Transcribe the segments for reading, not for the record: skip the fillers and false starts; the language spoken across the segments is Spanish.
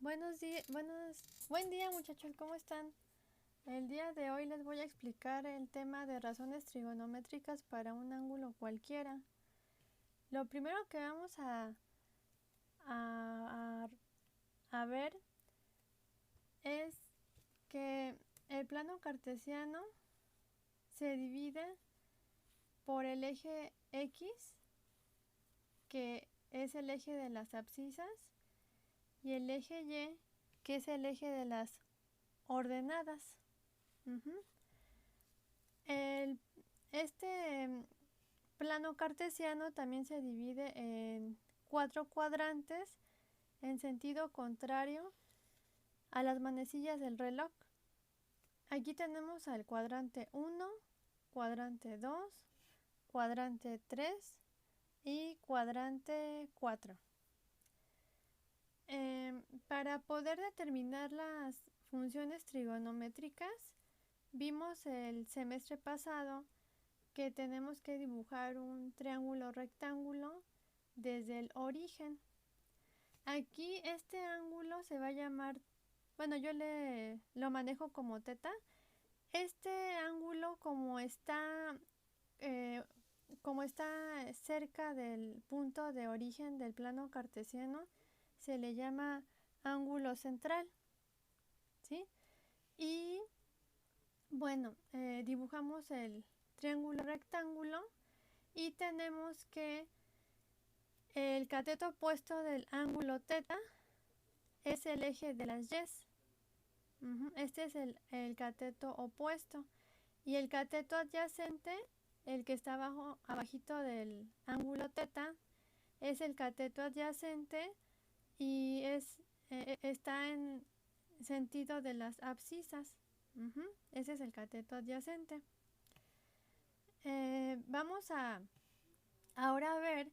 Buen día muchachos, ¿cómo están? El día de hoy les voy a explicar el tema de razones trigonométricas para un ángulo cualquiera. Lo primero que vamos a, a ver es que el plano cartesiano se divide por el eje X, que es el eje de las abscisas, y el eje Y, que es el eje de las ordenadas. Este plano cartesiano también se divide en 4 cuadrantes en sentido contrario a las manecillas del reloj. Aquí tenemos al cuadrante 1, cuadrante 2, cuadrante 3 y cuadrante 4. Para poder determinar las funciones trigonométricas, vimos el semestre pasado que tenemos que dibujar un triángulo rectángulo desde el origen. Aquí este ángulo se va a llamar, bueno, yo lo manejo como teta. Este ángulo, como está cerca del punto de origen del plano cartesiano, se le llama ángulo central, ¿sí? Y bueno, dibujamos el triángulo rectángulo y tenemos que el cateto opuesto del ángulo teta es el eje de las y's. Este es el cateto opuesto. Y el cateto adyacente, el que está abajito del ángulo teta, es el cateto adyacente y está en sentido de las abscisas. Ese es el cateto adyacente. Vamos a ahora ver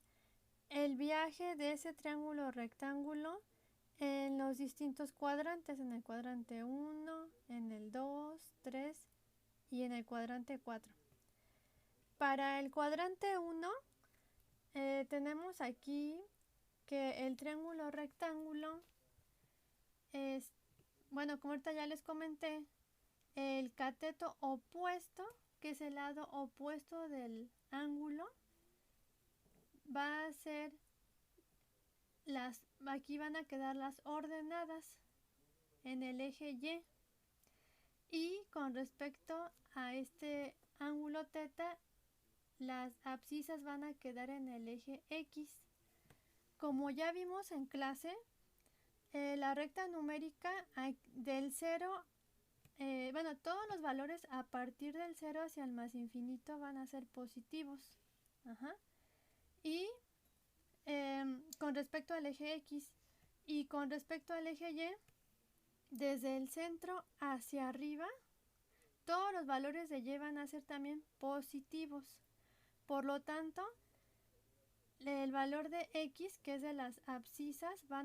el viaje de ese triángulo rectángulo en los distintos cuadrantes, en el cuadrante 1, en el 2, 3 y en el cuadrante 4. Para el cuadrante 1 tenemos aquí que el triángulo rectángulo es, bueno, como ahorita ya les comenté, el cateto opuesto, que es el lado opuesto del ángulo, va a ser aquí van a quedar las ordenadas en el eje Y. Y con respecto a este ángulo teta, las abscisas van a quedar en el eje X. Como ya vimos en clase, la recta numérica del 0, bueno, todos los valores a partir del 0 hacia el más infinito van a ser positivos. Y con respecto al eje X y con respecto al eje Y, desde el centro hacia arriba, todos los valores de Y van a ser también positivos. Por lo tanto, el valor de X, que es de las abscisas, va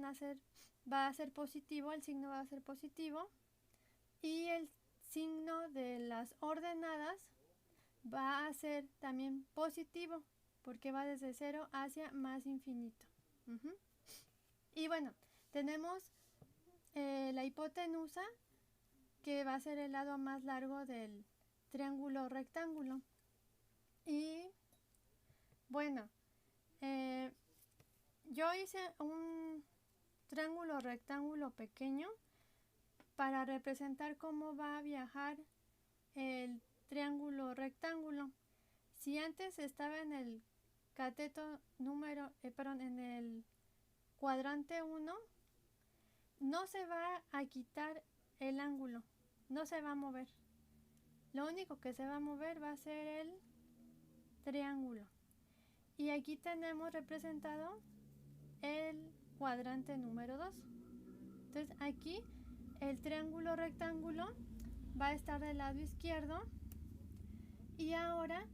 a ser positivo, el signo va a ser positivo, y el signo de las ordenadas va a ser también positivo, porque va desde 0 hacia más infinito. Y bueno, tenemos la hipotenusa, que va a ser el lado más largo del triángulo rectángulo. Y bueno, yo hice un triángulo rectángulo pequeño para representar cómo va a viajar el triángulo rectángulo. Si antes estaba en el cateto en el cuadrante 1, no se va a quitar el ángulo, no se va a mover. Lo único que se va a mover va a ser el triángulo. Y aquí tenemos representado el cuadrante número 2. Entonces aquí el triángulo rectángulo va a estar del lado izquierdo y ahora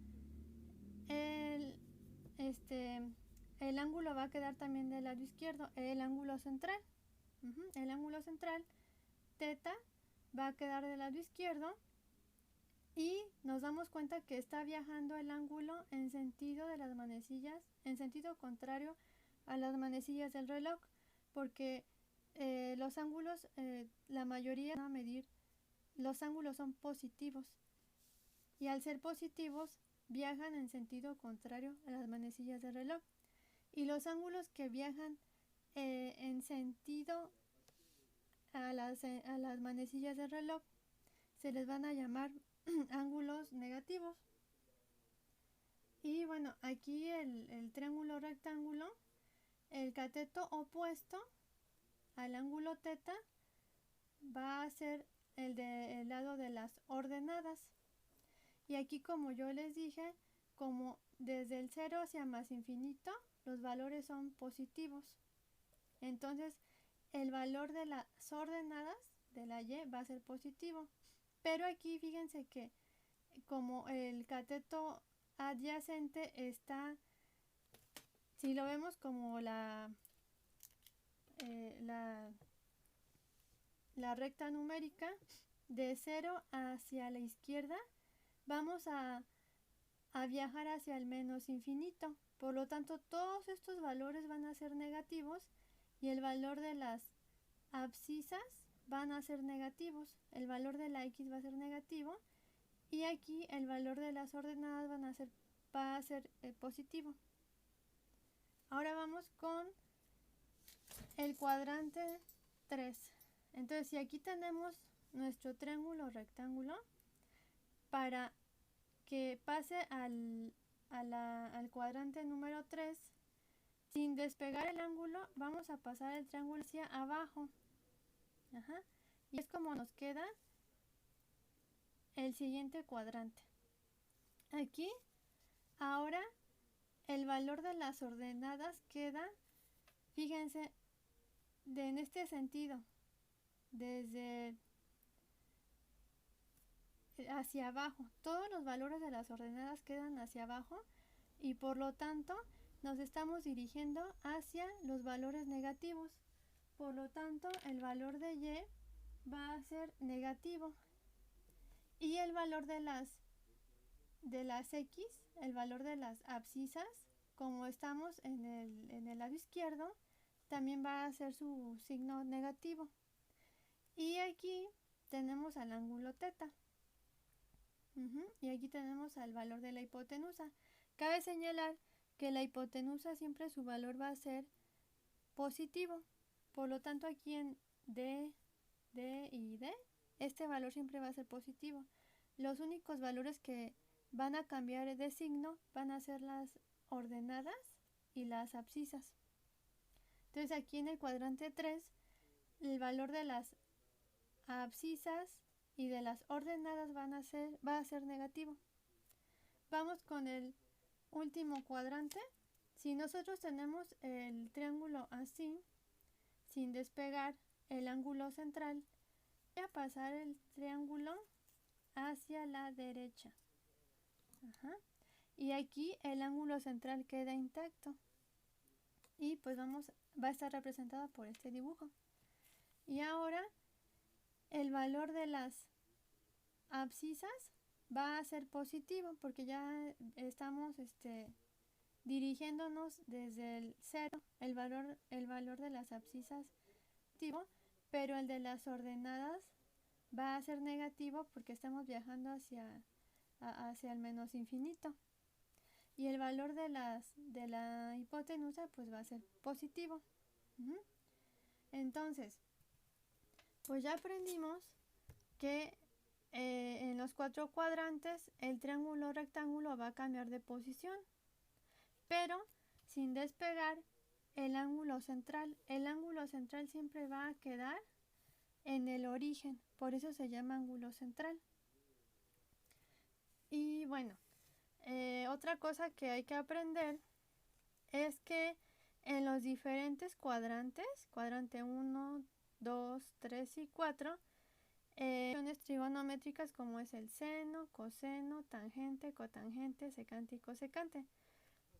el ángulo va a quedar también del lado izquierdo, el ángulo central. El ángulo central, teta, va a quedar del lado izquierdo y nos damos cuenta que está viajando el ángulo en sentido de las manecillas, en sentido contrario a las manecillas del reloj, porque los ángulos, la mayoría van a medir, los ángulos son positivos y al ser positivos viajan en sentido contrario a las manecillas del reloj, y los ángulos que viajan en sentido a las manecillas del reloj se les van a llamar ángulos negativos. Y bueno, aquí el triángulo rectángulo, el cateto opuesto al ángulo teta va a ser el lado de las ordenadas. Y aquí, como yo les dije, como desde el 0 hacia más infinito, los valores son positivos. Entonces, el valor de las ordenadas de la y va a ser positivo. Pero aquí fíjense que como el cateto adyacente está, si lo vemos como la recta numérica, de 0 hacia la izquierda, vamos a viajar hacia el menos infinito. Por lo tanto, todos estos valores van a ser negativos y el valor de las abscisas van a ser negativos. El valor de la x va a ser negativo y aquí el valor de las ordenadas va a ser positivo. Ahora vamos con el cuadrante 3. Entonces, si aquí tenemos nuestro triángulo rectángulo, para que pase al cuadrante número 3, sin despegar el ángulo, vamos a pasar el triángulo hacia abajo. Ajá. Y es como nos queda el siguiente cuadrante. Aquí, ahora, el valor de las ordenadas queda, fíjense, en este sentido, desde hacia abajo. Todos los valores de las ordenadas quedan hacia abajo y por lo tanto nos estamos dirigiendo hacia los valores negativos. Por lo tanto, el valor de y va a ser negativo y el valor de las x, el valor de las abscisas, como estamos en el lado izquierdo, también va a ser su signo negativo. Y aquí tenemos al ángulo teta. Y aquí tenemos al valor de la hipotenusa. Cabe señalar que la hipotenusa siempre su valor va a ser positivo. Por lo tanto, aquí en D y D, este valor siempre va a ser positivo. Los únicos valores que van a cambiar de signo van a ser las ordenadas y las abscisas. Entonces, aquí en el cuadrante 3, el valor de las abscisas y de las ordenadas va a ser negativo. Vamos con el último cuadrante. Si nosotros tenemos el triángulo así, sin despegar el ángulo central, voy a pasar el triángulo hacia la derecha. Y aquí el ángulo central queda intacto. Y pues va a estar representado por este dibujo. Y ahora el valor de las abscisas va a ser positivo porque ya estamos dirigiéndonos desde el 0. El valor de las abscisas positivo, pero el de las ordenadas va a ser negativo porque estamos viajando hacia el menos infinito. Y el valor de la hipotenusa pues va a ser positivo. Entonces, pues ya aprendimos que en los 4 cuadrantes el triángulo rectángulo va a cambiar de posición, pero sin despegar el ángulo central. El ángulo central siempre va a quedar en el origen, por eso se llama ángulo central. Y bueno, otra cosa que hay que aprender es que en los diferentes cuadrantes, cuadrante 1, 2, 3 y 4, funciones trigonométricas como es el seno, coseno, tangente, cotangente, secante y cosecante.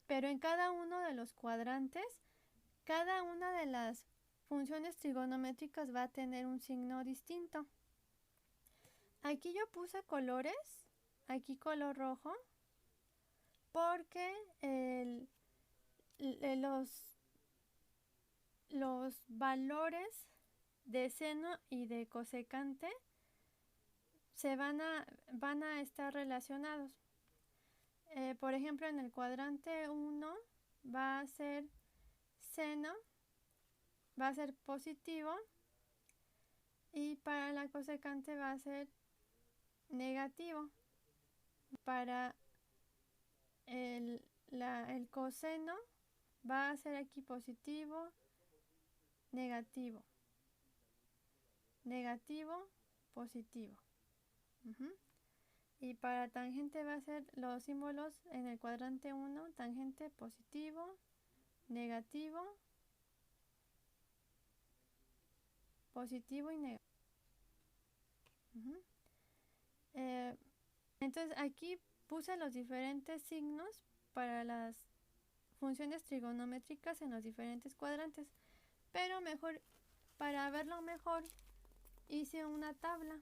Pero en cada uno de los cuadrantes, cada una de las funciones trigonométricas va a tener un signo distinto. Aquí yo puse colores, aquí color rojo, porque los valores de seno y de cosecante van a estar relacionados. Por ejemplo, en el cuadrante 1 va a ser seno, va a ser positivo, y para la cosecante va a ser negativo. Para el coseno va a ser aquí positivo, negativo, negativo, positivo. Y para tangente va a ser los símbolos en el cuadrante 1, tangente positivo, negativo, positivo y negativo. Entonces aquí puse los diferentes signos para las funciones trigonométricas en los diferentes cuadrantes, pero mejor, para verlo mejor, hice una tabla.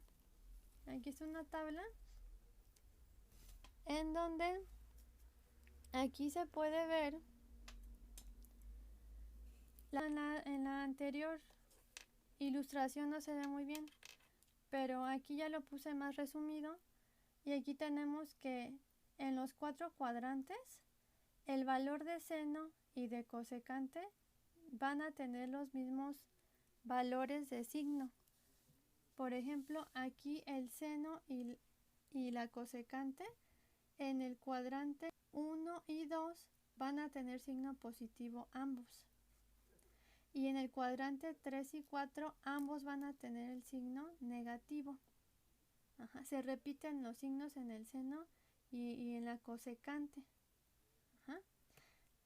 Aquí está una tabla en donde aquí se puede ver en la anterior ilustración no se ve muy bien, pero aquí ya lo puse más resumido, y aquí tenemos que en los 4 cuadrantes el valor de seno y de cosecante van a tener los mismos valores de signo. Por ejemplo, aquí el seno y la cosecante en el cuadrante 1 y 2 van a tener signo positivo ambos. Y en el cuadrante 3 y 4 ambos van a tener el signo negativo. Se repiten los signos en el seno y en la cosecante.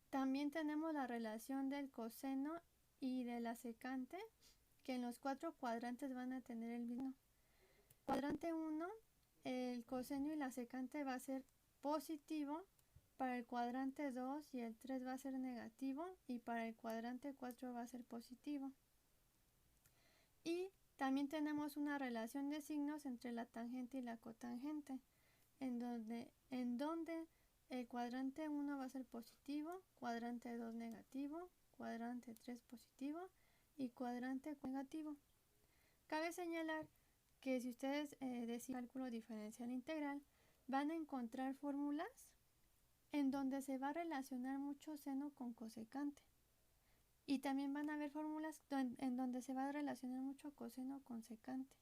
También tenemos la relación del coseno y de la secante, que en los 4 cuadrantes van a tener el mismo. Cuadrante 1, el coseno y la secante va a ser positivo, para el cuadrante 2 y el 3 va a ser negativo, y para el cuadrante 4 va a ser positivo. Y también tenemos una relación de signos entre la tangente y la cotangente, en donde el cuadrante 1 va a ser positivo, cuadrante 2 negativo, cuadrante 3 positivo y cuadrante 4 negativo. Cabe señalar que si ustedes deciden cálculo diferencial integral, van a encontrar fórmulas en donde se va a relacionar mucho seno con cosecante. Y también van a haber fórmulas en donde se va a relacionar mucho coseno con secante.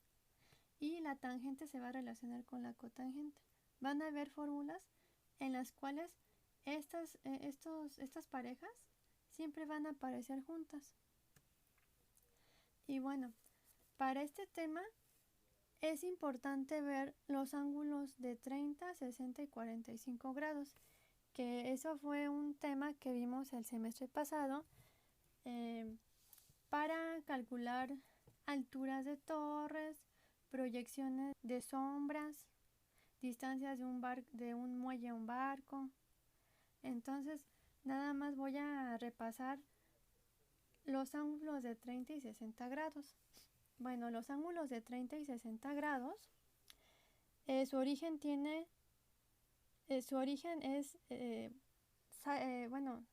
Y la tangente se va a relacionar con la cotangente. Van a haber fórmulas en las cuales estas parejas siempre van a aparecer juntas. Y bueno, para este tema es importante ver los ángulos de 30, 60 y 45 grados, que eso fue un tema que vimos el semestre pasado para calcular alturas de torres, proyecciones de sombras, distancias de un muelle a un barco. Entonces, nada más voy a repasar los ángulos de 30 y 60 grados. Bueno, los ángulos de 30 y 60 grados, su origen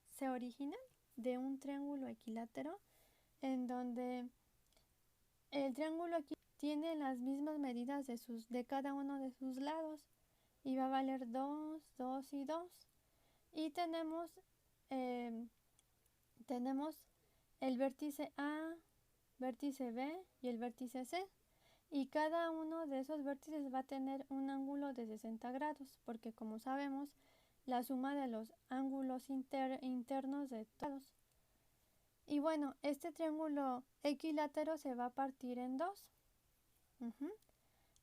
se origina de un triángulo equilátero, en donde el triángulo aquí tiene las mismas medidas de cada uno de sus lados, y va a valer 2, 2 y 2. Y tenemos el vértice A, vértice B y el vértice C. Y cada uno de esos vértices va a tener un ángulo de 60 grados, porque como sabemos, la suma de los ángulos internos de todos. Y bueno, este triángulo equilátero se va a partir en dos.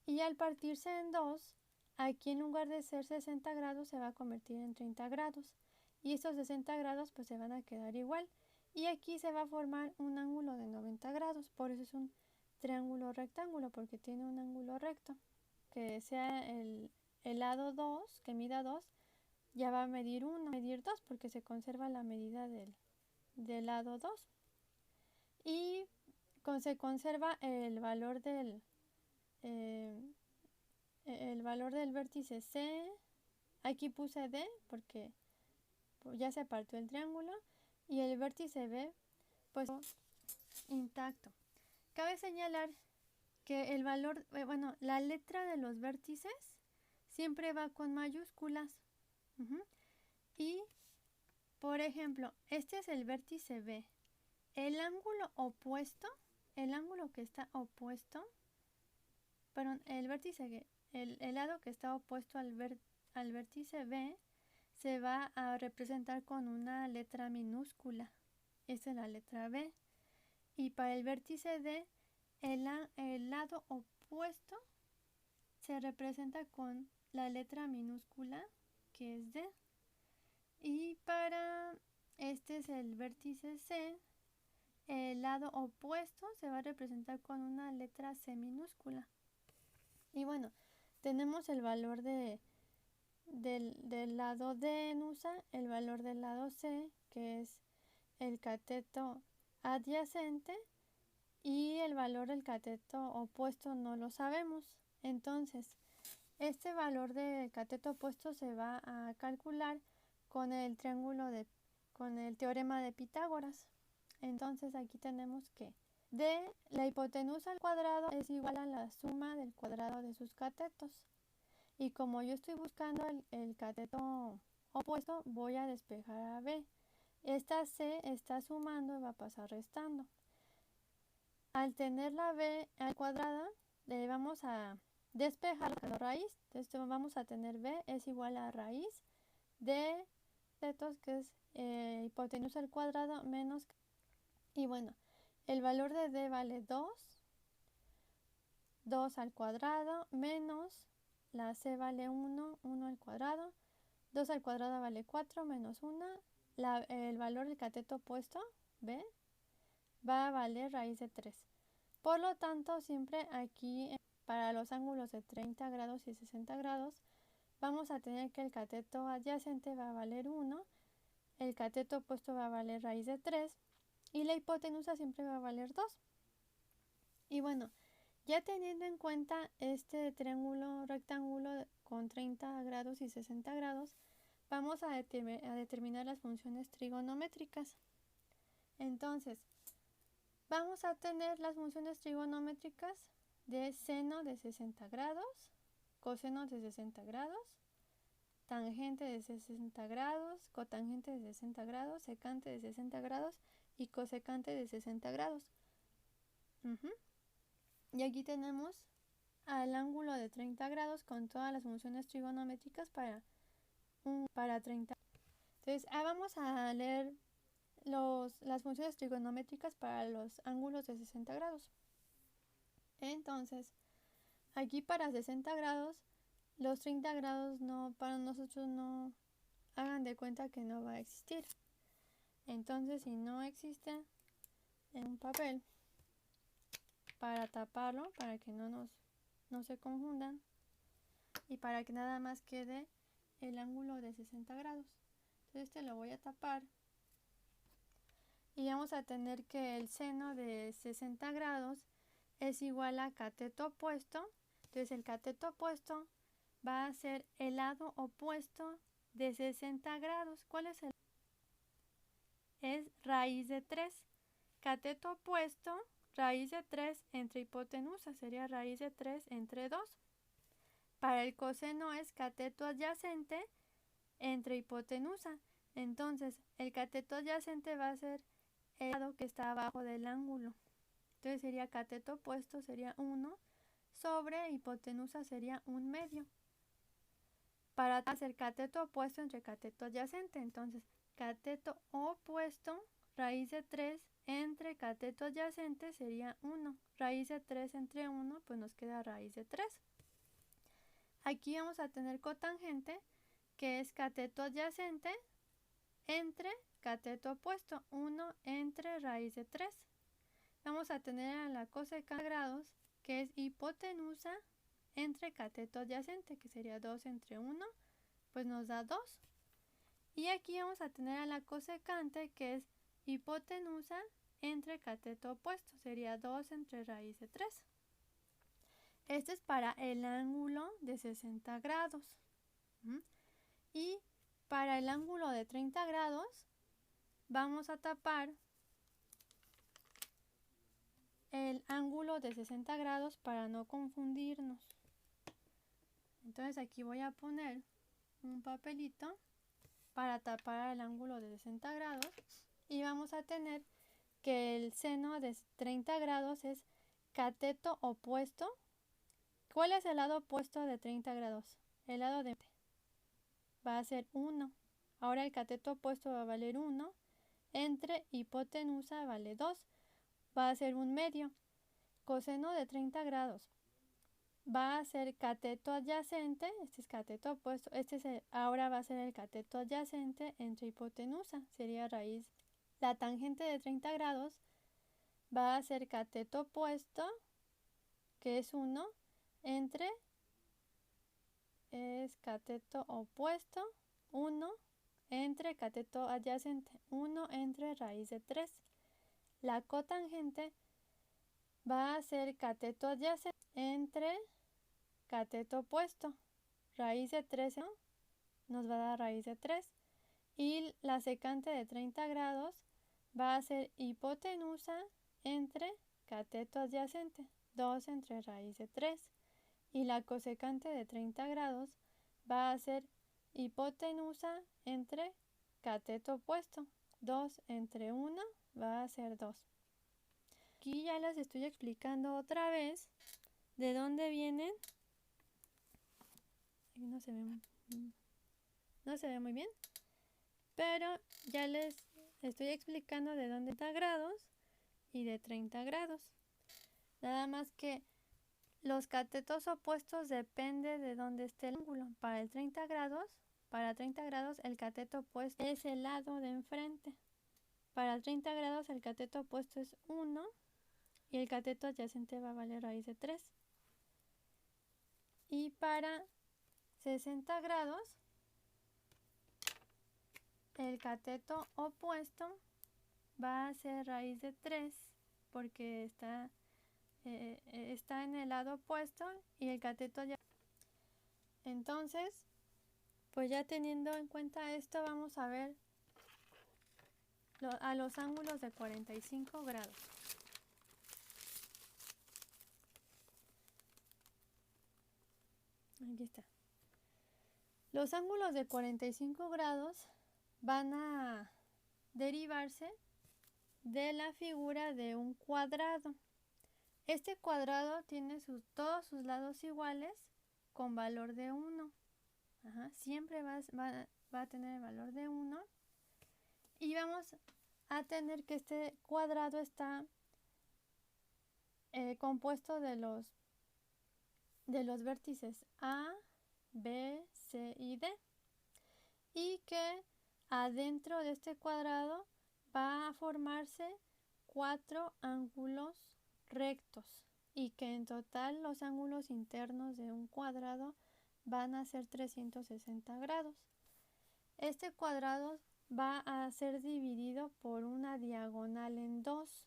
Y al partirse en dos, aquí en lugar de ser 60 grados se va a convertir en 30 grados. Y estos 60 grados pues se van a quedar igual. Y aquí se va a formar un ángulo de 90 grados. Por eso es un triángulo rectángulo, porque tiene un ángulo recto. Que sea el lado 2, que mida 2, ya va a medir 1, medir 2, porque se conserva la medida del lado 2. Y se conserva el valor del vértice C. Aquí puse D porque ya se partió el triángulo, y el vértice B pues intacto. cabe señalar que el valor, la letra de los vértices siempre va con mayúsculas. Y, por ejemplo, este es el vértice B. El ángulo opuesto, el ángulo que está opuesto, perdón, el vértice, el lado que está opuesto al vértice B se va a representar con una letra minúscula. Esa es la letra B. Y para el vértice D, el lado opuesto se representa con la letra minúscula, que es D. Y para este es el vértice C, el lado opuesto se va a representar con una letra C minúscula. Y bueno, tenemos el valor del lado D en USA, el valor del lado C, que es el cateto adyacente, y el valor del cateto opuesto no lo sabemos. Entonces, este valor del cateto opuesto se va a calcular con el con el teorema de Pitágoras. Entonces aquí tenemos que de la hipotenusa al cuadrado es igual a la suma del cuadrado de sus catetos. Y como yo estoy buscando el cateto opuesto, voy a despejar a B. Esta C está sumando y va a pasar restando. Al tener la B al cuadrado, le vamos a despejar la raíz. Entonces vamos a tener B es igual a raíz de catetos, que es hipotenusa al cuadrado menos. Y bueno, el valor de D vale 2. 2 al cuadrado menos la C vale 1, 1 al cuadrado. 2 al cuadrado vale 4 menos 1. El valor del cateto opuesto, B, va a valer raíz de 3. Por lo tanto, siempre aquí para los ángulos de 30 grados y 60 grados, vamos a tener que el cateto adyacente va a valer 1, el cateto opuesto va a valer raíz de 3 y la hipotenusa siempre va a valer 2. Y bueno, ya teniendo en cuenta este triángulo rectángulo con 30 grados y 60 grados, vamos a determinar las funciones trigonométricas. Entonces, vamos a tener las funciones trigonométricas de seno de 60 grados, coseno de 60 grados, tangente de 60 grados, cotangente de 60 grados, secante de 60 grados y cosecante de 60 grados. Y aquí tenemos al ángulo de 30 grados con todas las funciones trigonométricas para 30. Entonces, vamos a leer las funciones trigonométricas para los ángulos de 60 grados. Entonces, aquí para 60 grados, los 30 grados para nosotros no, hagan de cuenta que no va a existir. Entonces, si no existe en un papel, para taparlo, para que no se confundan y para que nada más quede el ángulo de 60 grados. Entonces lo voy a tapar y vamos a tener que el seno de 60 grados es igual a cateto opuesto. Entonces el cateto opuesto va a ser el lado opuesto de 60 grados. ¿Cuál es el? Es raíz de 3. Cateto opuesto, raíz de 3 entre hipotenusa, sería raíz de 3 entre 2. Para el coseno es cateto adyacente entre hipotenusa. Entonces, el cateto adyacente va a ser el lado que está abajo del ángulo. Entonces sería cateto opuesto, sería 1, sobre hipotenusa sería 1/2. Para hacer cateto opuesto entre cateto adyacente, entonces cateto opuesto, raíz de 3 entre cateto adyacente sería 1. Raíz de 3 entre 1, pues nos queda raíz de 3. Aquí vamos a tener cotangente, que es cateto adyacente entre cateto opuesto, 1 entre raíz de 3. Vamos a tener a la cosecante de grados, que es hipotenusa entre cateto adyacente, que sería 2 entre 1, pues nos da 2. Y aquí vamos a tener a la cosecante, que es hipotenusa entre cateto opuesto, sería 2 entre raíz de 3. Este es para el ángulo de 60 grados. Y para el ángulo de 30 grados vamos a tapar el ángulo de 60 grados para no confundirnos. Entonces aquí voy a poner un papelito para tapar el ángulo de 60 grados y vamos a tener que el seno de 30 grados es cateto opuesto. ¿Cuál es el lado opuesto de 30 grados? El lado de va a ser 1. Ahora el cateto opuesto va a valer 1. Entre hipotenusa vale 2. Va a ser un medio. Coseno de 30 grados va a ser cateto adyacente. Este es cateto opuesto. Ahora va a ser el cateto adyacente entre hipotenusa. Sería raíz. La tangente de 30 grados va a ser cateto opuesto, que es 1, entre, es cateto opuesto, 1, entre cateto adyacente, 1 entre raíz de 3. La cotangente va a ser cateto adyacente entre cateto opuesto. Raíz de 3 ¿no? Nos va a dar raíz de 3. Y la secante de 30 grados va a ser hipotenusa entre cateto adyacente, 2 entre raíz de 3. Y la cosecante de 30 grados va a ser hipotenusa entre cateto opuesto, 2 entre 1 va a ser 2. Aquí ya les estoy explicando otra vez de dónde vienen. No se ve muy bien, pero ya les estoy explicando de dónde 30 grados y de 30 grados. Nada más que los catetos opuestos depende de dónde esté el ángulo. Para 30 grados el cateto opuesto es el lado de enfrente. Para 30 grados el cateto opuesto es 1 y el cateto adyacente va a valer raíz de 3. Y para 60 grados el cateto opuesto va a ser raíz de 3 porque está en el lado opuesto y el cateto ya. Entonces, pues ya teniendo en cuenta esto, vamos a ver a los ángulos de 45 grados. Aquí está. Los ángulos de 45 grados van a derivarse de la figura de un cuadrado. Este cuadrado tiene todos sus lados iguales con valor de 1. Siempre va a tener el valor de 1. Y vamos a tener que este cuadrado está compuesto de los vértices A, B, C y D. Y que adentro de este cuadrado va a formarse 4 ángulos rectos y que en total los ángulos internos de un cuadrado van a ser 360 grados. Este cuadrado va a ser dividido por una diagonal en 2.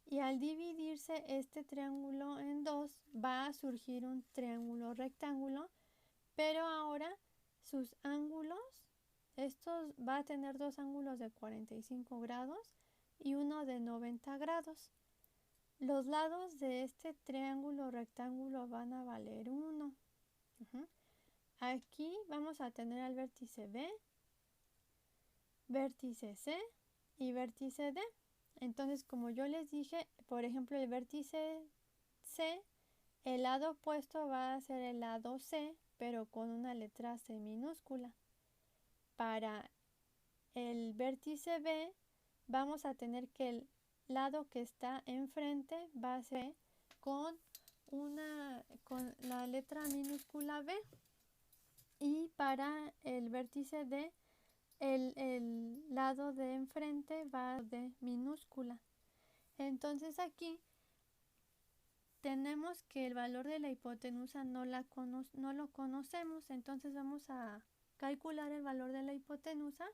Y al dividirse este triángulo en 2 va a surgir un triángulo rectángulo, pero ahora sus ángulos, estos va a tener 2 ángulos de 45 grados y uno de 90 grados. Los lados de este triángulo rectángulo van a valer 1. Aquí vamos a tener al vértice B, vértice C y vértice D. Entonces, como yo les dije, por ejemplo, el vértice C, el lado opuesto va a ser el lado C, pero con una letra C minúscula. Para el vértice B, vamos a tener que el lado que está enfrente va a ser con la letra minúscula B. Y para el vértice D, el lado de enfrente va de minúscula. Entonces aquí tenemos que el valor de la hipotenusa no lo conocemos. Entonces vamos a calcular el valor de la hipotenusa.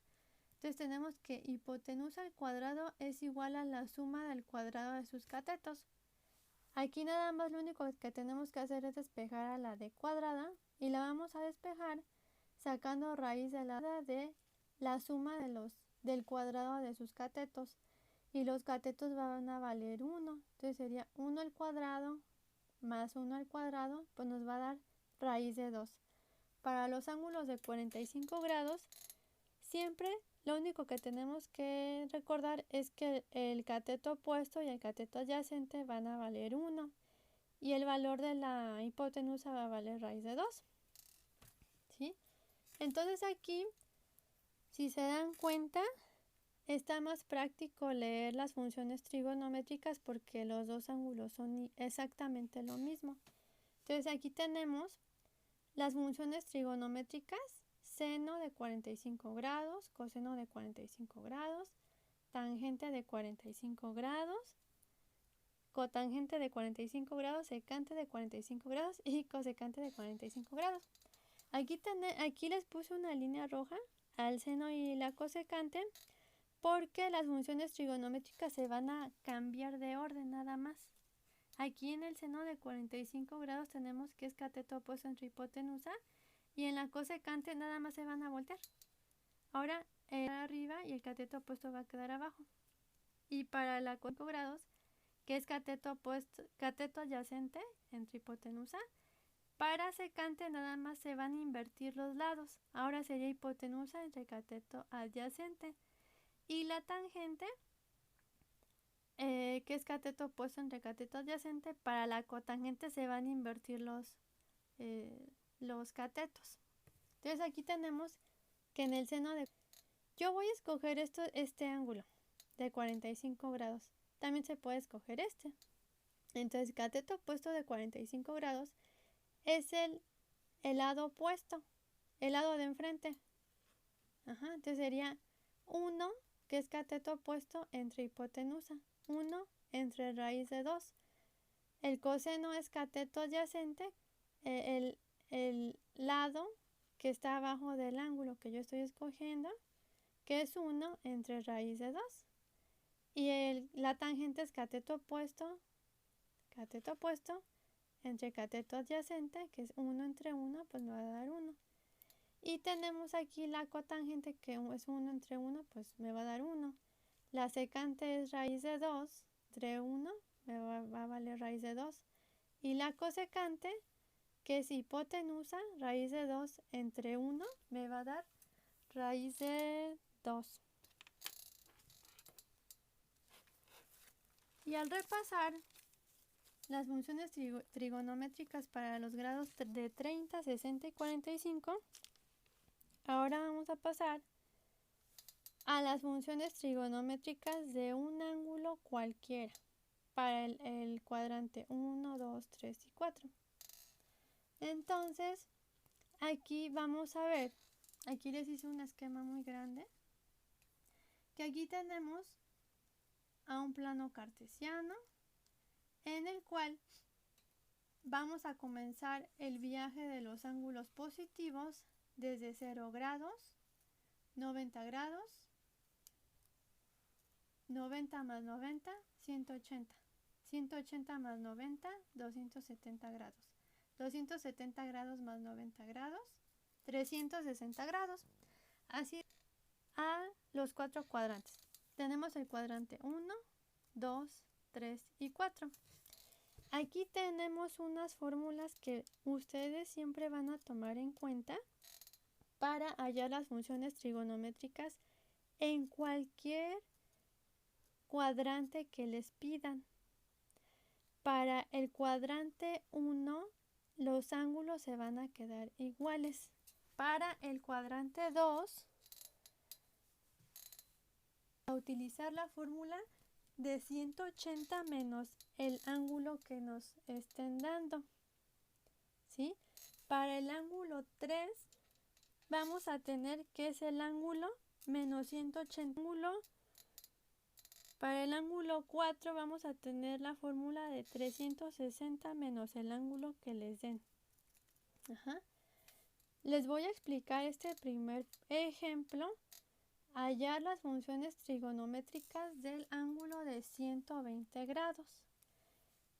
Entonces tenemos que hipotenusa al cuadrado es igual a la suma del cuadrado de sus catetos. Aquí nada más lo único que tenemos que hacer es despejar a la d cuadrada y la vamos a despejar sacando raíz de la suma del cuadrado de sus catetos. y los catetos van a valer 1. Entonces sería 1 al cuadrado más 1 al cuadrado, pues nos va a dar raíz de 2. Para los ángulos de 45 grados, siempre lo único que tenemos que recordar es que el cateto opuesto y el cateto adyacente van a valer 1 y el valor de la hipotenusa va a valer raíz de 2. ¿Sí? Entonces aquí, si se dan cuenta, está más práctico leer las funciones trigonométricas porque los dos ángulos son exactamente lo mismo. Entonces aquí tenemos las funciones trigonométricas: seno de 45 grados, coseno de 45 grados, tangente de 45 grados, cotangente de 45 grados, secante de 45 grados y cosecante de 45 grados. Aquí les puse una línea roja al seno y la cosecante porque las funciones trigonométricas se van a cambiar de orden nada más. Aquí en el seno de 45 grados tenemos que es cateto opuesto entre hipotenusa y en la cosecante nada más se van a voltear. Ahora arriba y el cateto opuesto va a quedar abajo. Y para la 45 grados, que es cateto adyacente entre hipotenusa, para secante nada más se van a invertir los lados. Ahora sería hipotenusa entre cateto adyacente. Y la tangente, que es cateto opuesto entre cateto adyacente, para la cotangente se van a invertir los catetos. Entonces aquí tenemos que en el seno de... Yo voy a escoger este ángulo de 45 grados. También se puede escoger este. Entonces cateto opuesto de 45 grados es el lado opuesto, el lado de enfrente. Entonces sería 1, que es cateto opuesto entre hipotenusa, 1 entre raíz de 2. El coseno es cateto adyacente, el lado que está abajo del ángulo que yo estoy escogiendo, que es 1 entre raíz de 2. Y la tangente es cateto opuesto entre cateto adyacente, que es 1 entre 1, pues me va a dar 1. Y tenemos aquí la cotangente, que es 1 entre 1, pues me va a dar 1. La secante es raíz de 2 entre 1, me va a valer raíz de 2. Y la cosecante, que es hipotenusa, raíz de 2 entre 1, me va a dar raíz de 2. Y al repasar las funciones trigonométricas para los grados de 30, 60 y 45, ahora vamos a pasar a las funciones trigonométricas de un ángulo cualquiera para el cuadrante 1, 2, 3 y 4. Entonces, aquí vamos a ver, aquí les hice un esquema muy grande, que aquí tenemos a un plano cartesiano en el cual vamos a comenzar el viaje de los ángulos positivos desde 0 grados, 90 grados, 90 más 90, 180. 180 más 90, 270 grados. 270 grados más 90 grados, 360 grados. Así a los 4 cuadrantes. Tenemos el cuadrante 1, 2, 3 y 4. Aquí tenemos unas fórmulas que ustedes siempre van a tomar en cuenta para hallar las funciones trigonométricas en cualquier cuadrante que les pidan. Para el cuadrante 1, los ángulos se van a quedar iguales. Para el cuadrante 2, a utilizar la fórmula de 180 menos el ángulo que nos estén dando. ¿Sí? Para el ángulo 3 vamos a tener que es el ángulo menos 180. Para el ángulo 4 vamos a tener la fórmula de 360 menos el ángulo que les den. Les voy a explicar este primer ejemplo. Hallar las funciones trigonométricas del ángulo de 120 grados.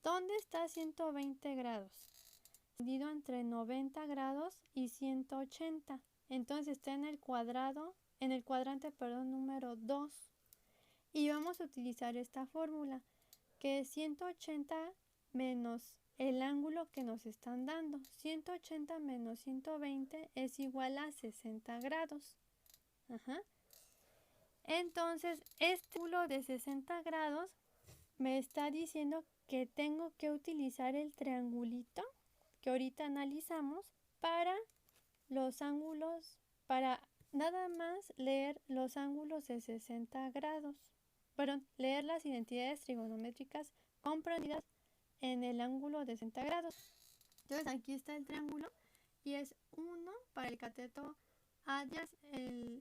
¿Dónde está 120 grados? Dividido entre 90 grados y 180. Entonces está en el cuadrante número 2. Y vamos a utilizar esta fórmula, que es 180 menos el ángulo que nos están dando. 180 menos 120 es igual a 60 grados. Ajá. Entonces, este ángulo de 60 grados me está diciendo que tengo que utilizar el triangulito que ahorita analizamos para los ángulos, para nada más leer los ángulos de 60 grados. Perdón, leer las identidades trigonométricas comprendidas en el ángulo de 60 grados. Entonces aquí está el triángulo y es 1 para el cateto adyacente,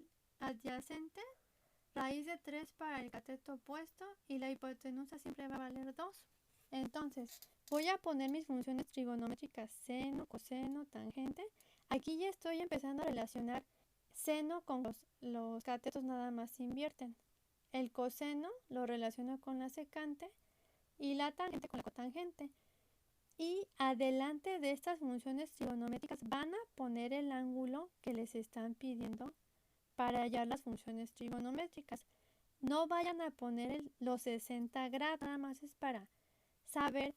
raíz de 3 para el cateto opuesto y la hipotenusa siempre va a valer 2. Entonces voy a poner mis funciones trigonométricas seno, coseno, tangente. Aquí ya estoy empezando a relacionar seno con los catetos, nada más se invierten. El coseno lo relaciono con la secante y la tangente con la cotangente. Y adelante de estas funciones trigonométricas van a poner el ángulo que les están pidiendo para hallar las funciones trigonométricas. No vayan a poner los 60 grados, nada más es para saber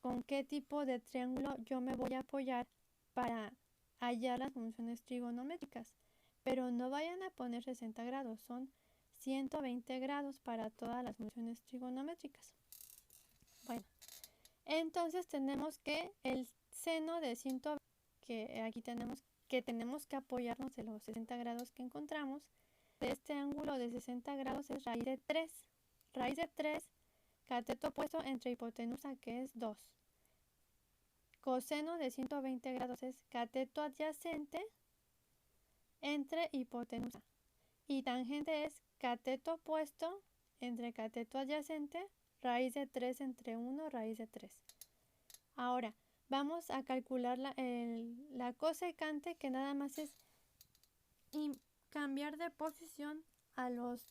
con qué tipo de triángulo yo me voy a apoyar para hallar las funciones trigonométricas. Pero no vayan a poner 60 grados, son 120 grados para todas las funciones trigonométricas. Bueno, entonces tenemos que el seno de 120, que aquí tenemos que apoyarnos de los 60 grados que encontramos. De este ángulo de 60 grados es raíz de 3. Raíz de 3, cateto opuesto entre hipotenusa, que es 2. Coseno de 120 grados es cateto adyacente entre hipotenusa. Y tangente es cateto opuesto entre cateto adyacente, raíz de 3 entre 1, raíz de 3. Ahora, vamos a calcular la cosecante, que nada más es cambiar de posición a los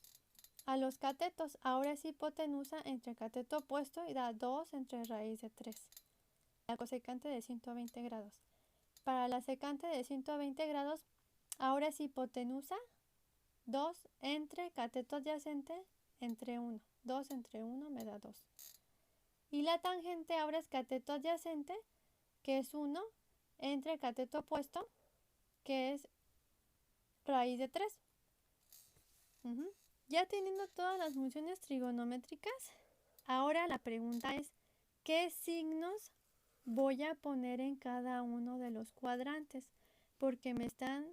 catetos. Ahora es hipotenusa entre cateto opuesto y da 2 entre raíz de 3. La cosecante de 120 grados. Para la secante de 120 grados, ahora es hipotenusa 2 entre cateto adyacente entre 1. 2 entre 1 me da 2. Y la tangente ahora es cateto adyacente, que es 1, entre cateto opuesto, que es raíz de 3. Ya teniendo todas las funciones trigonométricas, ahora la pregunta es, ¿qué signos voy a poner en cada uno de los cuadrantes? Porque me están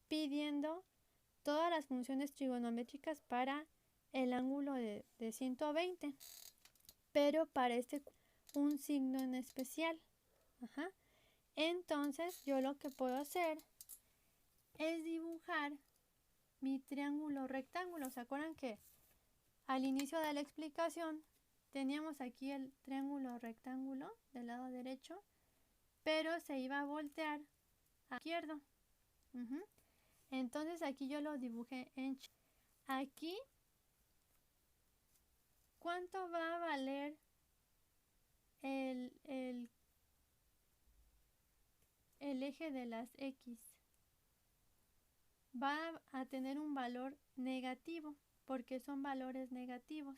pidiendo todas las funciones trigonométricas para el ángulo de 120, pero para un signo en especial. Entonces yo lo que puedo hacer es dibujar mi triángulo rectángulo. ¿Se acuerdan que al inicio de la explicación teníamos aquí el triángulo rectángulo del lado derecho, pero se iba a voltear a izquierdo? Entonces aquí yo lo dibujé en aquí. ¿Cuánto va a valer el eje de las X? Va a tener un valor negativo porque son valores negativos.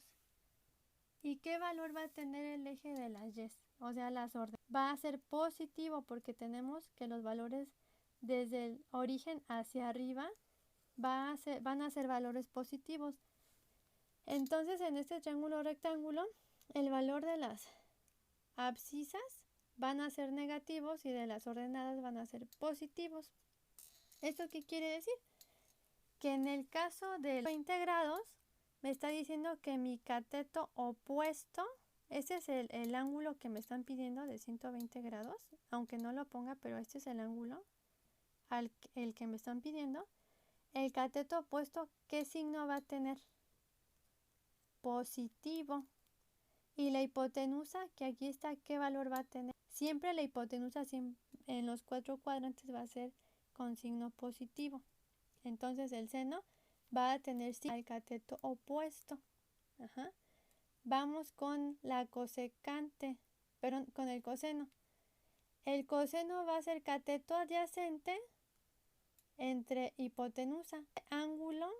¿Y qué valor va a tener el eje de las Y? O sea, las órdenes. Va a ser positivo porque tenemos que los valores desde el origen hacia arriba van a ser valores positivos. Entonces en este triángulo rectángulo el valor de las abscisas van a ser negativos y de las ordenadas van a ser positivos. ¿Esto qué quiere decir? Que en el caso de los 20 grados me está diciendo que mi cateto opuesto, este es el ángulo que me están pidiendo de 120 grados, aunque no lo ponga, pero este es el ángulo el que me están pidiendo. El cateto opuesto, ¿qué signo va a tener? Positivo. Y la hipotenusa, que aquí está, ¿qué valor va a tener? Siempre la hipotenusa en los 4 cuadrantes va a ser con signo positivo. Entonces el seno va a tener al cateto opuesto. Vamos con la cosecante, perdón, con el coseno. El coseno va a ser cateto adyacente entre hipotenusa. Ángulo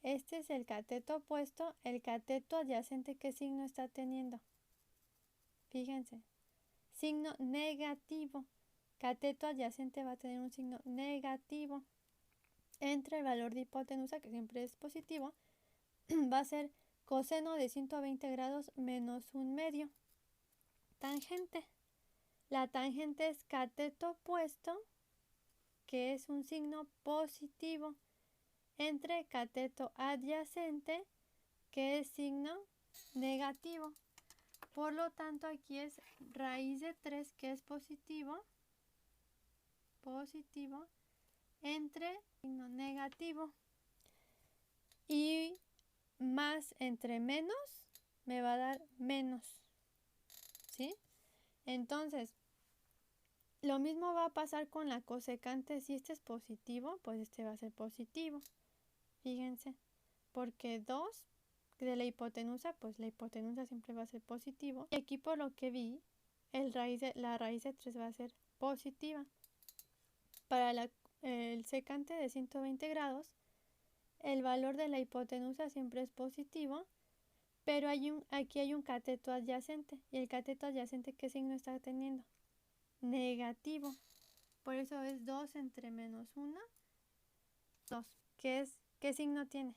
Este es el cateto opuesto. El cateto adyacente, ¿qué signo está teniendo? Fíjense, signo negativo. Cateto adyacente va a tener un signo negativo. Entre el valor de hipotenusa, que siempre es positivo, va a ser coseno de 120 grados menos 1/2. Tangente. La tangente es cateto opuesto, que es un signo positivo, entre cateto adyacente, que es signo negativo. Por lo tanto, aquí es raíz de 3, que es positivo, entre signo negativo. Y más entre menos me va a dar menos, ¿sí? Entonces, lo mismo va a pasar con la cosecante. Si este es positivo, pues este va a ser positivo. Fíjense, porque 2 de la hipotenusa, pues la hipotenusa siempre va a ser positivo. Y aquí, por lo que vi, la raíz de 3 va a ser positiva. Para el secante de 120 grados, el valor de la hipotenusa siempre es positivo, pero aquí hay un cateto adyacente. ¿Y el cateto adyacente qué signo está teniendo? Negativo. Por eso es 2 entre menos 1, 2. ¿Qué signo tiene?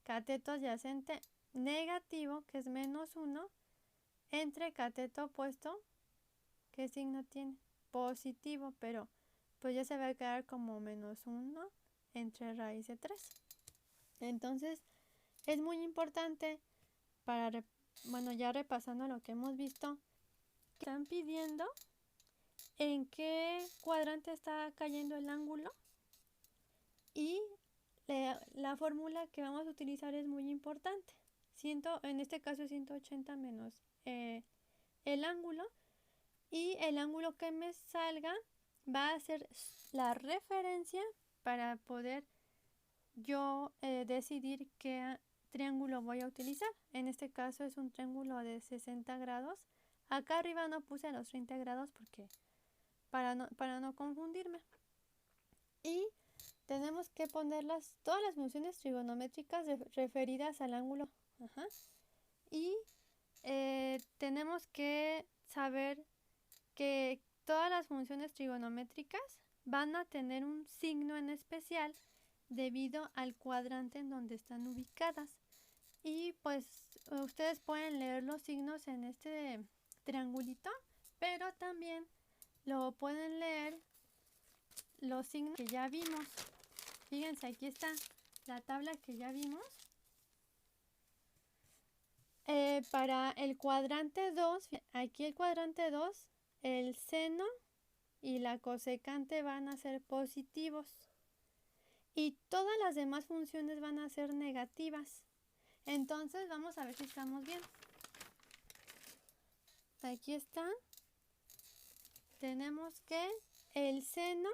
Cateto adyacente negativo, que es menos 1, entre cateto opuesto, ¿qué signo tiene? Positivo, pero pues ya se va a quedar como menos 1 entre raíz de 3. Entonces, es muy importante para, ya repasando lo que hemos visto, están pidiendo en qué cuadrante está cayendo el ángulo, y la fórmula que vamos a utilizar es muy importante. En este caso es 180 menos el ángulo, y el ángulo que me salga va a ser la referencia para poder yo decidir qué triángulo voy a utilizar. En este caso es un triángulo de 60 grados. Acá arriba no puse los 30 grados porque para no confundirme. Y tenemos que poner todas las funciones trigonométricas referidas al ángulo. Y tenemos que saber que todas las funciones trigonométricas van a tener un signo en especial debido al cuadrante en donde están ubicadas. Y pues ustedes pueden leer los signos en este triangulito, pero también lo pueden leer los signos que ya vimos. Fíjense, aquí está la tabla que ya vimos. Para el cuadrante 2, aquí el cuadrante 2, el seno y la cosecante van a ser positivos y todas las demás funciones van a ser negativas. Entonces vamos a ver si estamos bien. Aquí está. Tenemos que el seno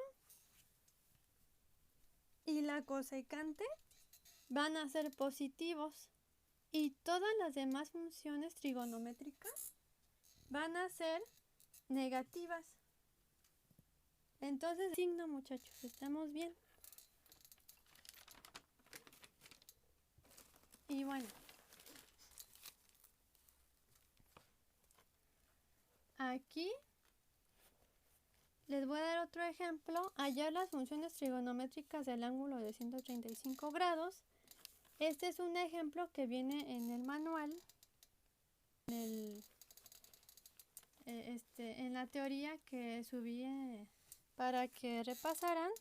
y la cosecante van a ser positivos y todas las demás funciones trigonométricas van a ser negativas. Entonces, signo, muchachos, estamos bien. Y bueno, aquí les voy a dar otro ejemplo. Hallar las funciones trigonométricas del ángulo de 135 grados. Este es un ejemplo que viene en el manual, en la teoría que subí para que repasaran.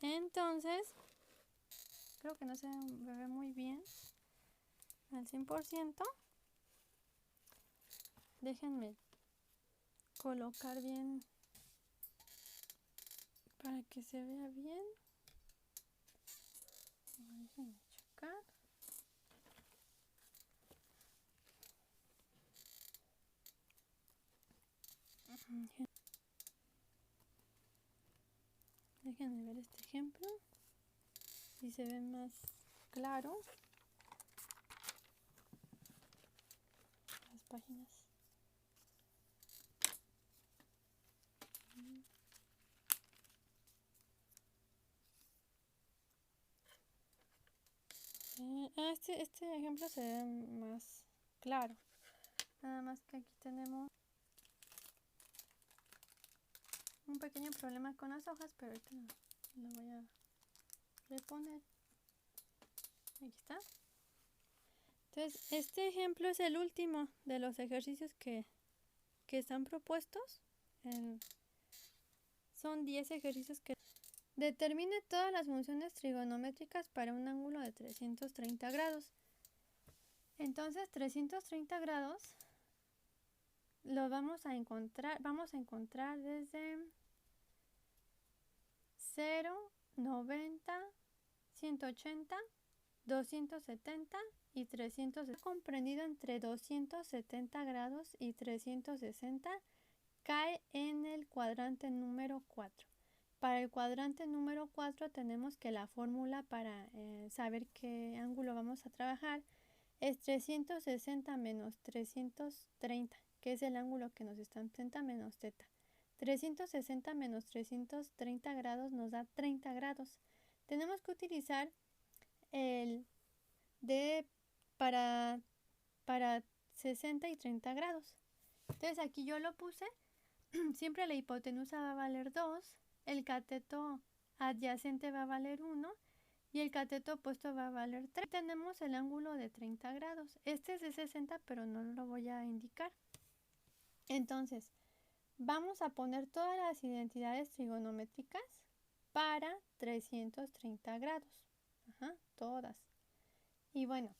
Entonces, creo que no se ve muy bien al 100%. Déjenme colocar bien para que se vea bien. Déjenme checar. Déjenme ver este ejemplo si se ve más claro las páginas. Este ejemplo se ve más claro. Nada más que aquí tenemos un pequeño problema con las hojas, pero ahorita lo voy a reponer. Aquí está. Entonces, este ejemplo es el último de los ejercicios que están propuestos. Son 10 ejercicios que determine todas las funciones trigonométricas para un ángulo de 330 grados. Entonces, 330 grados lo vamos a encontrar desde 0, 90, 180, 270 y 300. Está comprendido entre 270 grados y 360. Cae en el cuadrante número 4. Para el cuadrante número 4 tenemos que la fórmula para saber qué ángulo vamos a trabajar es 360 menos 330, que es el ángulo que nos está en 30 menos θ. 360 menos 330 grados nos da 30 grados. Tenemos que utilizar el D para 60 y 30 grados. Entonces aquí yo lo puse. Siempre la hipotenusa va a valer 2, el cateto adyacente va a valer 1 y el cateto opuesto va a valer 3. Tenemos el ángulo de 30 grados. Este es de 60, pero no lo voy a indicar. Entonces, vamos a poner todas las identidades trigonométricas para 330 grados. Todas. Y bueno,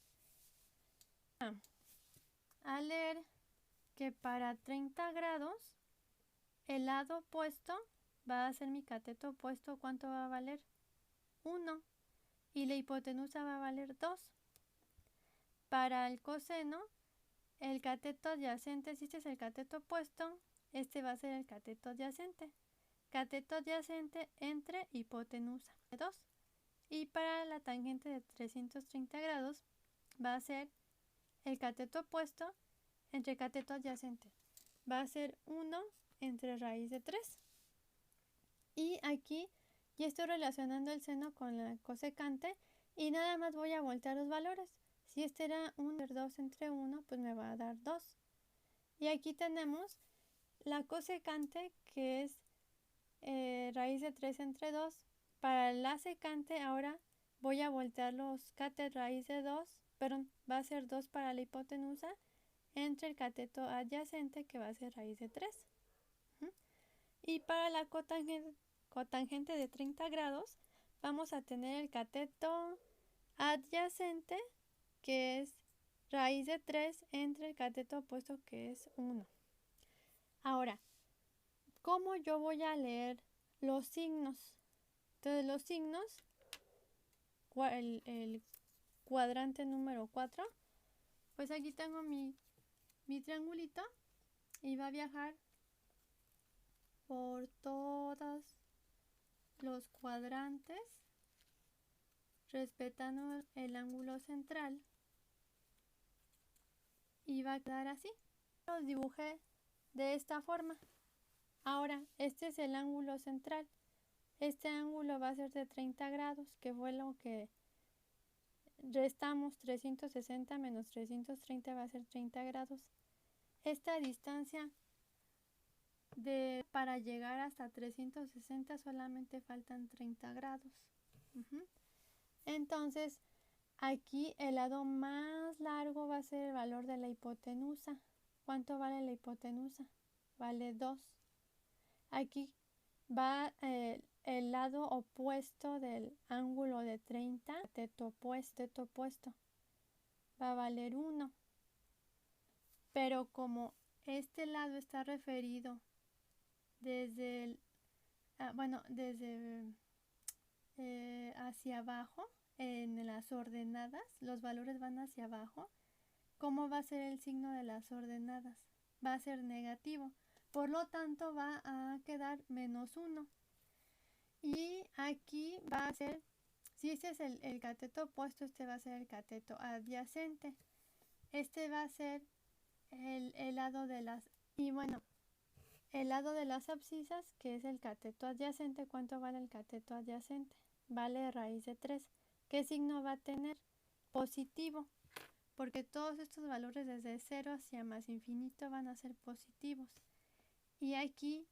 a leer que para 30 grados el lado opuesto va a ser mi cateto opuesto. ¿Cuánto va a valer? 1. Y la hipotenusa va a valer 2. Para el coseno, el cateto adyacente, si este es el cateto opuesto, este va a ser el cateto adyacente. Cateto adyacente entre hipotenusa, 2. Y para la tangente de 330 grados, va a ser el cateto opuesto entre cateto adyacente. Va a ser 1 entre raíz de 3. Y aquí ya estoy relacionando el seno con la cosecante y nada más voy a voltear los valores. Si este era 2 entre 1, pues me va a dar 2. Y aquí tenemos la cosecante, que es raíz de 3 entre 2. Para la secante ahora voy a voltear los catet raíz de 2, pero va a ser 2 para la hipotenusa entre el cateto adyacente, que va a ser raíz de 3. Y para la cotangente de 30 grados vamos a tener el cateto adyacente, que es raíz de 3 entre el cateto opuesto, que es 1. Ahora, ¿cómo yo voy a leer los signos? Entonces los signos, el cuadrante número 4, pues aquí tengo mi triangulito y va a viajar por todos los cuadrantes respetando el ángulo central y va a quedar así. Los dibujé de esta forma. Ahora, este es el ángulo central. Este ángulo va a ser de 30 grados, que fue lo que restamos. 360 menos 330 va a ser 30 grados. Esta distancia para llegar hasta 360 solamente faltan 30 grados. Entonces, aquí el lado más largo va a ser el valor de la hipotenusa. ¿Cuánto vale la hipotenusa? Vale 2. Aquí va el lado opuesto del ángulo de 30, teto opuesto, va a valer 1. Pero como este lado está referido desde hacia abajo, en las ordenadas, los valores van hacia abajo, ¿cómo va a ser el signo de las ordenadas? Va a ser negativo. Por lo tanto, va a quedar menos 1. Y aquí va a ser, si este es el cateto opuesto, este va a ser el cateto adyacente. Este va a ser el lado de las... Y bueno, el lado de las abscisas, que es el cateto adyacente. ¿Cuánto vale el cateto adyacente? Vale raíz de 3. ¿Qué signo va a tener? positivo, porque todos estos valores desde 0 hacia más infinito van a ser positivos. Y aquí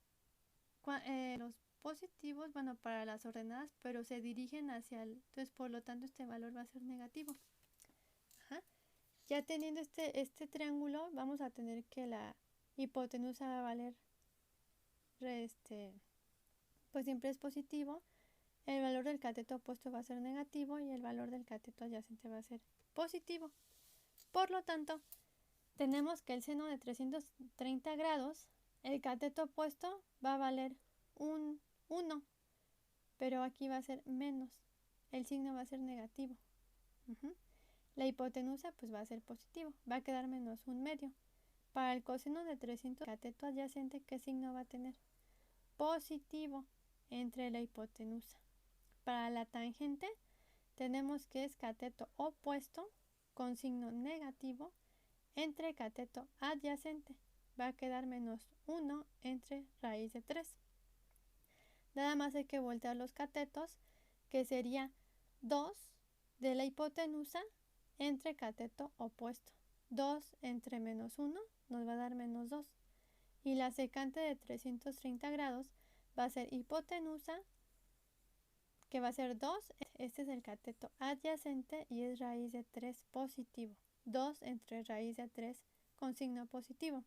los positivos, bueno, para las ordenadas, pero se dirigen hacia el, entonces por lo tanto este valor va a ser negativo. Ajá. Ya teniendo este triángulo, vamos a tener que la hipotenusa va a valer, pues siempre es positivo, el valor del cateto opuesto va a ser negativo y el valor del cateto adyacente va a ser positivo. Por lo tanto, tenemos que el seno de 330 grados, el cateto opuesto va a valer un 1, pero aquí va a ser menos, el signo va a ser negativo. La hipotenusa pues va a ser positivo, va a quedar menos un medio. Para el coseno de 300, el cateto adyacente, ¿qué signo va a tener? Positivo entre la hipotenusa. Para la tangente tenemos que es cateto opuesto con signo negativo entre cateto adyacente. Va a quedar menos 1 entre raíz de 3. Nada más hay que voltear los catetos, que sería 2 de la hipotenusa entre cateto opuesto. 2 entre menos 1 nos va a dar menos 2. Y la secante de 330 grados va a ser hipotenusa, que va a ser 2. Este es el cateto adyacente y es raíz de 3 positivo. 2 entre raíz de 3 con signo positivo.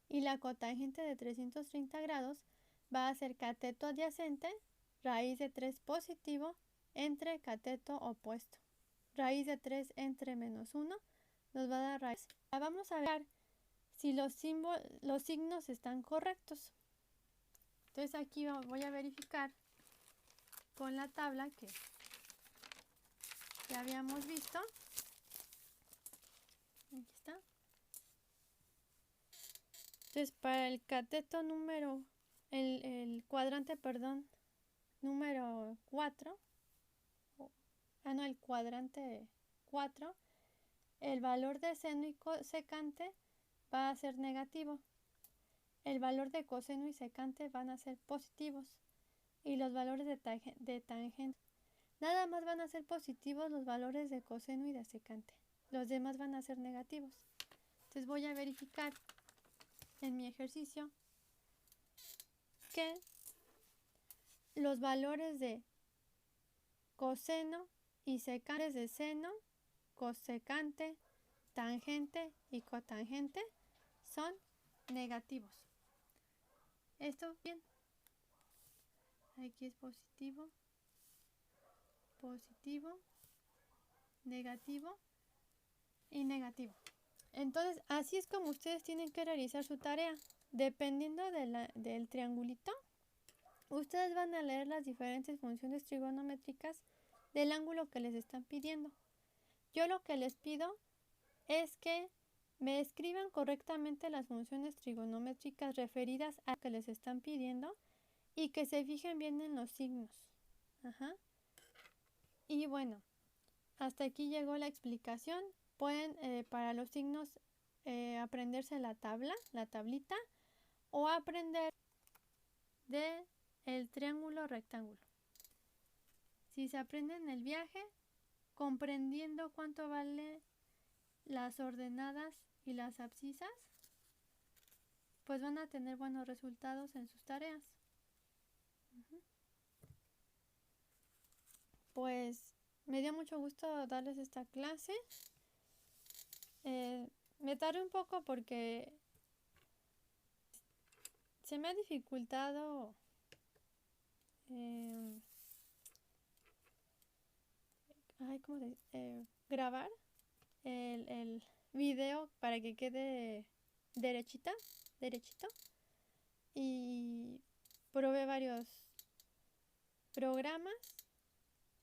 Y la cotangente de 330 grados va a ser cateto adyacente, raíz de 3 positivo entre cateto opuesto. Raíz de 3 entre menos 1 nos va a dar raíz. Vamos a ver si los signos están correctos. Entonces aquí voy a verificar con la tabla que ya habíamos visto. Aquí está. Entonces para el cateto número, el cuadrante, perdón, número 4, el cuadrante 4, el valor de seno y secante va a ser negativo. El valor de coseno y secante van a ser positivos. Y los valores de tangente, nada más van a ser positivos los valores de coseno y de secante. Los demás van a ser negativos. Entonces voy a verificar en mi ejercicio que los valores de coseno y secante de seno, cosecante, tangente y cotangente son negativos. Esto bien. Aquí es positivo, positivo, negativo y negativo. Entonces, así es como ustedes tienen que realizar su tarea. Dependiendo del triangulito, ustedes van a leer las diferentes funciones trigonométricas del ángulo que les están pidiendo. Yo lo que les pido es que me escriban correctamente las funciones trigonométricas referidas a lo que les están pidiendo y que se fijen bien en los signos. Ajá. Y bueno, hasta aquí llegó la explicación. Pueden para los signos aprenderse la tablita, o aprender de el triángulo rectángulo. Si se aprenden el viaje, comprendiendo cuánto vale las ordenadas y las abscisas, pues van a tener buenos resultados en sus tareas. Pues me dio mucho gusto darles esta clase. Me tardé un poco porque se me ha dificultado grabar el video para que quede derechito. Y probé varios programas.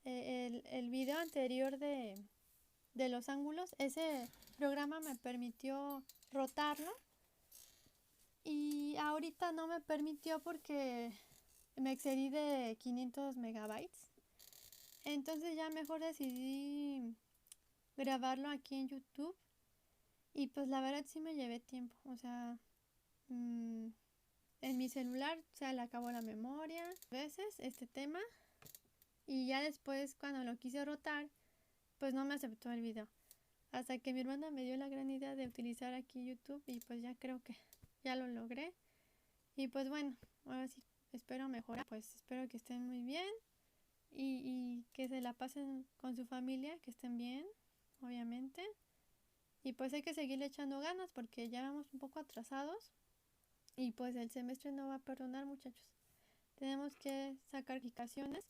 El video anterior de los ángulos, ese programa me permitió rotarlo, y ahorita no me permitió porque me excedí de 500 megabytes. Entonces ya mejor decidí grabarlo aquí en YouTube, y pues la verdad sí me llevé tiempo. O sea, en mi celular se le acabó la memoria a veces este tema, y ya después cuando lo quise rotar pues no me aceptó el video. Hasta que mi hermana me dio la gran idea de utilizar aquí YouTube y pues ya creo que ya lo logré. Y pues bueno, ahora sí espero mejorar, pues espero que estén muy bien y que se la pasen con su familia, que estén bien, obviamente. Y pues hay que seguirle echando ganas porque ya vamos un poco atrasados y pues el semestre no va a perdonar, muchachos. Tenemos que sacar calificaciones.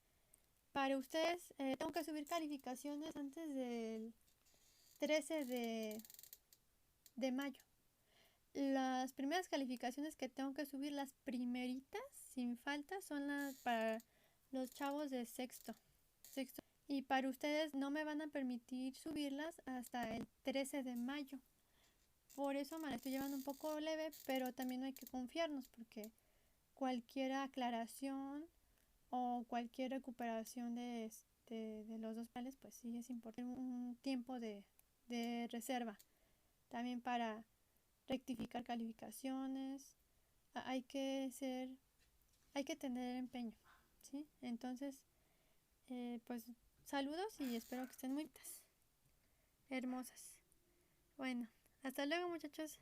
Para ustedes, tengo que subir calificaciones antes del 13 de mayo. Las primeras calificaciones que tengo que subir, las primeritas, sin falta, son las para los chavos de sexto. Y para ustedes no me van a permitir subirlas hasta el 13 de mayo. Por eso me la estoy llevando un poco leve, pero también no hay que confiarnos porque cualquier aclaración o cualquier recuperación de los dos pales, pues sí es importante un tiempo de reserva. También para rectificar calificaciones, hay que tener empeño, ¿sí? Entonces, pues saludos y espero que estén muy hermosas. Bueno, hasta luego, muchachos.